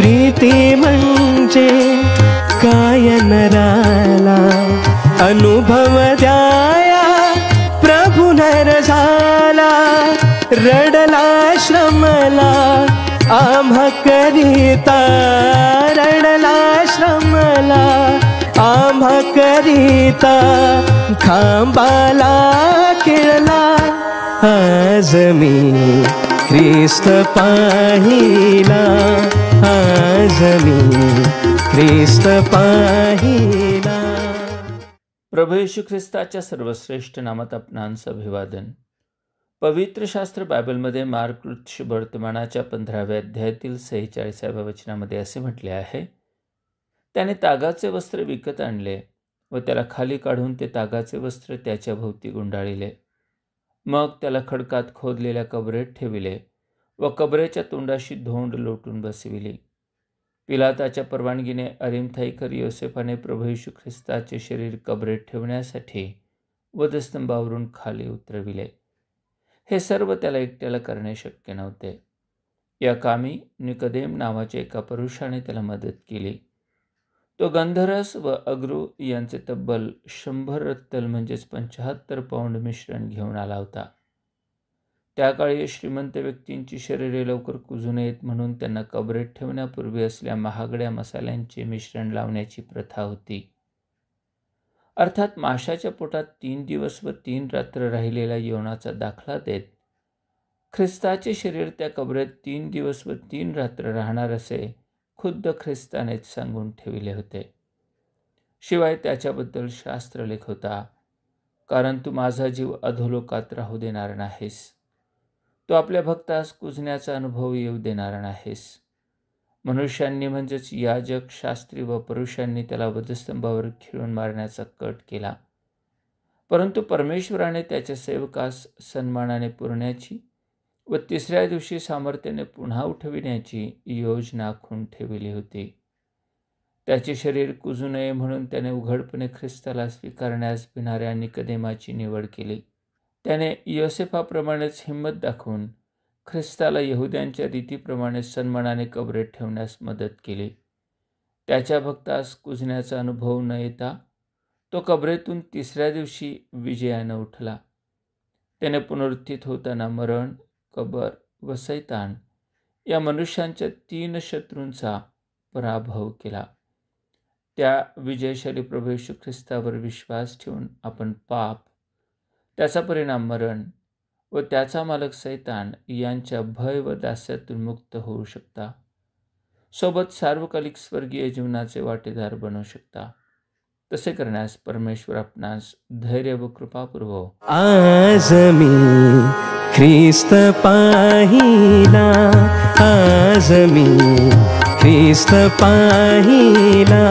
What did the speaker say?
प्रीती म्हणजे काय नराला, अनुभव द्याया प्रभु नर झाला, रडला श्रमला आम्हा करिता, रडला श्रमला आम्हा करिता, खांबाला खिळला आज मी ख्रिस्त पाहिला, आज मी ख्रिस्त पाहिला। प्रभू येशू ख्रिस्ताच्या सर्वश्रेष्ठ नामात आपणांचं अभिवादन। पवित्र शास्त्र बायबलमध्ये मार्क वर्तमानाच्या 15व्या अध्यायातील 46व्या वचनामध्ये असे म्हटले आहे, त्याने तागाचे वस्त्र विकत आणले व त्याला खाली काढून ते तागाचे वस्त्र त्याच्या भोवती गुंडाळिले, मग त्याला खडकात खोदलेल्या कबरेत ठेविले व कबरेच्या तोंडाशी धोंड लोटून बसविली। पिलाताच्या परवानगीने अरिमथाईकर योसेफाने प्रभू येशू ख्रिस्ताचे शरीर कबरेत ठेवण्यासाठी वधस्तंभावरून खाली उतरविले। हे सर्व त्याला एकट्याला करणे शक्य नव्हते। या कामी निकोदेम नावाच्या एका पुरुषाने त्याला मदत केली। तो गंधरस व अग्रू यांचे तब्बल 100 रत्तल म्हणजेच 75 पौंड मिश्रण घेऊन आला होता। त्या काळी श्रीमंत व्यक्तींची शरीरे लवकर कुजू नयेत म्हणून त्यांना कबरेत ठेवण्यापूर्वी असल्या महागड्या मसाल्यांचे मिश्रण लावण्याची प्रथा होती। अर्थात माशाच्या पोटात 3 दिवस व 3 रात्र राहिलेल्या योनाचा दाखला देत ख्रिस्ताचे शरीर त्या कबरेत 3 दिवस व 3 रात्र राहणार असे खुद्द ख्रिस्तानेच सांगून ठेविले होते। शिवाय त्याच्याबद्दल शास्त्रलेख होता, कारण तू माझा जीव अधोलोकात राहू देणार नाहीस, तू आपल्या भक्तास कुजण्याचा अनुभव येऊ देणार नाहीस। मनुष्यांनी म्हणजेच याजक, शास्त्री व पुरुषांनी त्याला वधस्तंभावर खिळून मारण्याचा कट केला, परंतु परमेश्वराने त्याच्या सेवकास सन्मानाने पुरण्याची व 3ऱ्या दिवशी सामर्थ्याने पुन्हा उठविण्याची योजना आखून ठेवली होती। त्याचे शरीर कुजू नये म्हणून त्याने उघडपणे ख्रिस्ताला स्वीकारण्यास भिणाऱ्या निकोदेमाची निवड केली। त्याने योसेफाप्रमाणेच हिंमत दाखवून ख्रिस्ताला यहुद्यांच्या रीतीप्रमाणे सन्मानाने कबरेत ठेवण्यास मदत केली। त्याच्या भक्तास कुजण्याचा अनुभव न येता तो कबरेतून 3ऱ्या दिवशी विजयाने उठला। त्याने पुनरुत्थित होताना मरण, कबर व सैतान या मनुष्यांच्या 3 शत्रूंचा पराभव केला। त्या विजयशाली प्रभू येशू ख्रिस्तावर विश्वास ठेवून आपण पाप, त्याचा परिणाम मरण व त्याचा मालक सैतान यांच्या भय व दास्यातून मुक्त होऊ शकता, सोबत सार्वकालिक स्वर्गीय जीवनाचे वाटेदार बनू शकता। तसे करण्यास परमेश्वर आपणास धैर्य व कृपा पुरवो। आज मी ख्रिस्त पाहिला, आज मी ख्रिस्त पाहिला।